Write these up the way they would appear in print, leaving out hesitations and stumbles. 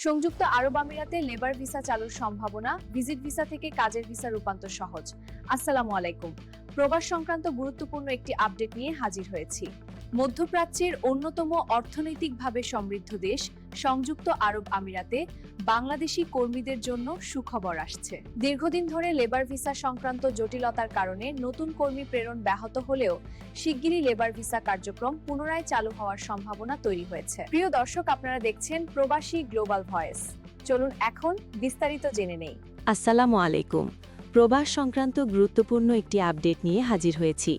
সংযুক্ত আরব আমিরাতে labour visa চালুর সম্ভাবনা, ভিজিট ভিসা থেকে কাজের ভিসা রূপান্তর সহজ। আসসালামু আলাইকুম। প্রবাস সংক্রান্ত গুরুত্বপূর্ণ একটি আপডেট নিয়ে হাজির হয়েছি। মধ্যপ্রাচ্যের অন্যতম অর্থনৈতিকভাবে সমৃদ্ধ দেশ সংযুক্ত আরব আমিরাতে বাংলাদেশি কর্মীদের জন্য সুখবর আসছে। দীর্ঘদিন ধরে লেবার ভিসা সংক্রান্ত জটিলতার কারণে নতুন কর্মী প্রেরণ ব্যাহত হলেও শিগগিরই লেবার ভিসা কার্যক্রম পুনরায় চালু হওয়ার সম্ভাবনা তৈরি হয়েছে। প্রিয় দর্শক, আপনারা দেখছেন প্রবাসী গ্লোবাল ভয়েস। চলুন এখন বিস্তারিত জেনে নেই। আসসালামু আলাইকুম। প্রবাস সংক্রান্ত গুরুত্বপূর্ণ একটি আপডেট নিয়ে হাজির হয়েছি।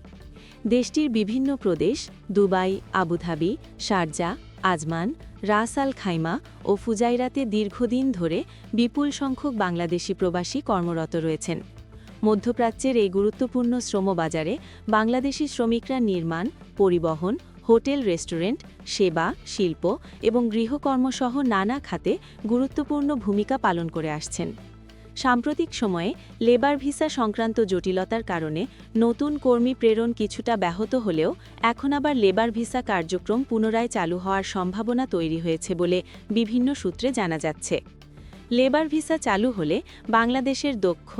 দেশটির বিভিন্ন প্রদেশ দুবাই, আবুধাবি, শারজা, আজমান, রাস আল খাইমা ও ফুজাইরাতে দীর্ঘদিন ধরে বিপুল সংখ্যক বাংলাদেশি প্রবাসী কর্মরত রয়েছেন। মধ্যপ্রাচ্যের এই গুরুত্বপূর্ণ শ্রমবাজারে বাংলাদেশি শ্রমিকরা নির্মাণ, পরিবহন, হোটেল, রেস্টুরেন্ট, সেবা, শিল্প এবং গৃহকর্মসহ নানা খাতে গুরুত্বপূর্ণ ভূমিকা পালন করে আসছেন। সাম্প্রতিক সময়ে লেবার ভিসা সংক্রান্ত জটিলতার কারণে নতুন কর্মী প্রেরণ কিছুটা ব্যাহত হলেও এখন আবার লেবার ভিসা কার্যক্রম পুনরায় চালু হওয়ার সম্ভাবনা তৈরি হয়েছে বলে বিভিন্ন সূত্রে জানা যাচ্ছে। লেবার ভিসা চালু হলে বাংলাদেশের দক্ষ,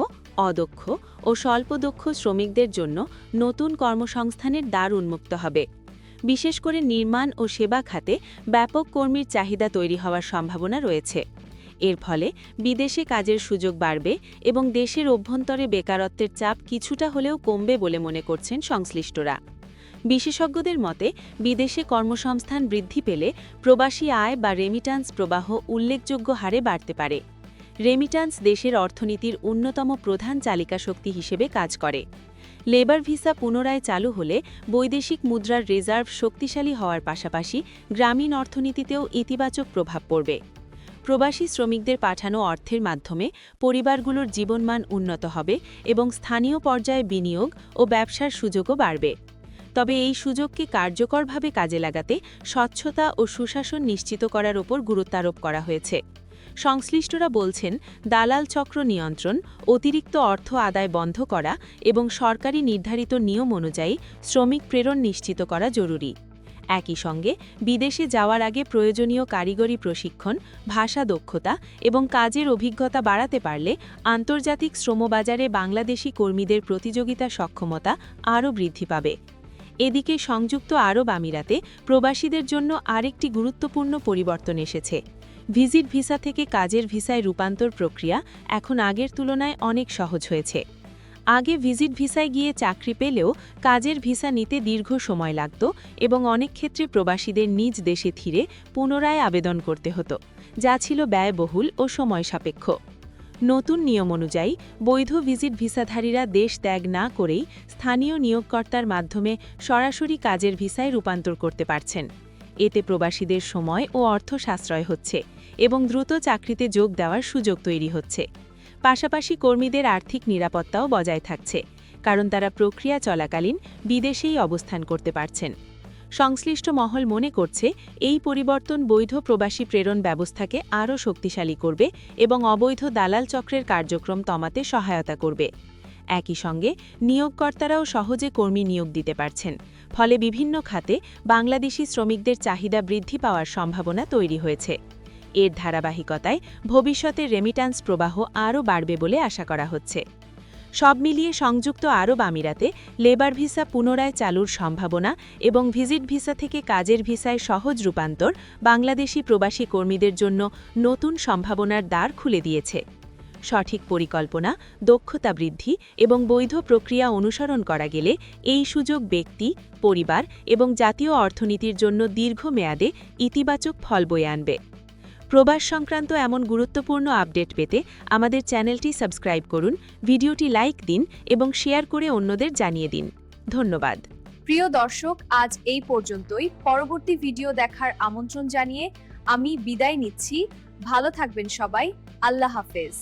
অদক্ষ ও স্বল্পদক্ষ শ্রমিকদের জন্য নতুন কর্মসংস্থানের দ্বার উন্মুক্ত হবে। বিশেষ করে নির্মাণ ও সেবা খাতে ব্যাপক কর্মীর চাহিদা তৈরি হওয়ার সম্ভাবনা রয়েছে। এর ফলে বিদেশে কাজের সুযোগ বাড়বে এবং দেশের অভ্যন্তরে বেকারত্বের চাপ কিছুটা হলেও কমবে বলে মনে করছেন সংশ্লিষ্টরা। বিশেষজ্ঞদের মতে বিদেশে কর্মসংস্থান বৃদ্ধি পেলে প্রবাসী আয় বা রেমিটান্স প্রবাহ উল্লেখযোগ্য হারে বাড়তে পারে। রেমিটান্স দেশের অর্থনীতির অন্যতম প্রধান চালিকা শক্তি হিসেবে কাজ করে। লেবার ভিসা পুনরায় চালু হলে বৈদেশিক মুদ্রার রিজার্ভ শক্তিশালী হওয়ার পাশাপাশি গ্রামীণ অর্থনীতিতেও ইতিবাচক প্রভাব পড়বে। প্রবাসী শ্রমিকদের পাঠানো অর্থের মাধ্যমে পরিবারগুলোর জীবনমান উন্নত হবে এবং স্থানীয় পর্যায়ে বিনিয়োগ ও ব্যবসার সুযোগও বাড়বে। তবে এই সুযোগকে কার্যকরভাবে কাজে লাগাতে স্বচ্ছতা ও সুশাসন নিশ্চিত করার ওপর গুরুত্বারোপ করা হয়েছে। সংশ্লিষ্টরা বলছেন, দালাল চক্র নিয়ন্ত্রণ, অতিরিক্ত অর্থ আদায় বন্ধ করা এবং সরকারি নির্ধারিত নিয়ম অনুযায়ী শ্রমিক প্রেরণ নিশ্চিত করা জরুরি। একই সঙ্গে বিদেশে যাওয়ার আগে প্রয়োজনীয় কারিগরি প্রশিক্ষণ, ভাষা দক্ষতা এবং কাজের অভিজ্ঞতা বাড়াতে পারলে আন্তর্জাতিক শ্রমবাজারে বাংলাদেশি কর্মীদের প্রতিযোগিতা সক্ষমতা আরও বৃদ্ধি পাবে। এদিকে সংযুক্ত আরব আমিরাতে প্রবাসীদের জন্য আরেকটি গুরুত্বপূর্ণ পরিবর্তন এসেছে। ভিজিট ভিসা থেকে কাজের ভিসায় রূপান্তর প্রক্রিয়া এখন আগের তুলনায় অনেক সহজ হয়েছে। আগে ভিজিট ভিসায় গিয়ে চাকরি পেলেও কাজের ভিসা নিতে দীর্ঘ সময় লাগত এবং অনেক ক্ষেত্রে প্রবাসীদের নিজ দেশে ফিরে পুনরায় আবেদন করতে হতো, যা ছিল ব্যয়বহুল ও সময় সাপেক্ষ। নতুন নিয়ম অনুযায়ী বৈধ ভিজিট ভিসাধারীরা দেশ ত্যাগ না করেই স্থানীয় নিয়োগকর্তার মাধ্যমে সরাসরি কাজের ভিসায় রূপান্তর করতে পারছেন। এতে প্রবাসীদের সময় ও অর্থ সাশ্রয় হচ্ছে এবং দ্রুত চাকরিতে যোগ দেওয়ার সুযোগ তৈরি হচ্ছে। পাশাপাশি কর্মীদের আর্থিক নিরাপত্তাও বজায় থাকছে, কারণ তারা প্রক্রিয়া চলাকালীন বিদেশেই অবস্থান করতে পারছেন। সংশ্লিষ্ট মহল মনে করছে, এই পরিবর্তন বৈধ প্রবাসী প্রেরণ ব্যবস্থাকে আরও শক্তিশালী করবে এবং অবৈধ দালাল চক্রের কার্যক্রম কমাতে সহায়তা করবে। একই সঙ্গে নিয়োগকর্তারাও সহজে কর্মী নিয়োগ দিতে পারছেন, ফলে বিভিন্ন খাতে বাংলাদেশি শ্রমিকদের চাহিদা বৃদ্ধি পাওয়ার সম্ভাবনা তৈরি হয়েছে। এর ধারাবাহিকতায় ভবিষ্যতে রেমিটান্স প্রবাহ আরও বাড়বে বলে আশা করা হচ্ছে। সব মিলিয়ে সংযুক্ত আরব আমিরাতে লেবার ভিসা পুনরায় চালুর সম্ভাবনা এবং ভিজিট ভিসা থেকে কাজের ভিসায় সহজ রূপান্তর বাংলাদেশি প্রবাসী কর্মীদের জন্য নতুন সম্ভাবনার দ্বার খুলে দিয়েছে। সঠিক পরিকল্পনা, দক্ষতা বৃদ্ধি এবং বৈধ প্রক্রিয়া অনুসরণ করা গেলে এই সুযোগ ব্যক্তি, পরিবার এবং জাতীয় অর্থনীতির জন্য দীর্ঘমেয়াদে ইতিবাচক ফল বয়ে আনবে। প্রবাস সংক্রান্ত এমন গুরুত্বপূর্ণ আপডেট পেতে আমাদের চ্যানেলটি সাবস্ক্রাইব করুন, ভিডিওটি লাইক দিন এবং শেয়ার করে অন্যদের জানিয়ে দিন। ধন্যবাদ। প্রিয় দর্শক, আজ এই পর্যন্তই। পরবর্তী ভিডিও দেখার আমন্ত্রণ জানিয়ে আমি বিদায় নিচ্ছি। ভালো থাকবেন সবাই। আল্লাহ হাফেজ।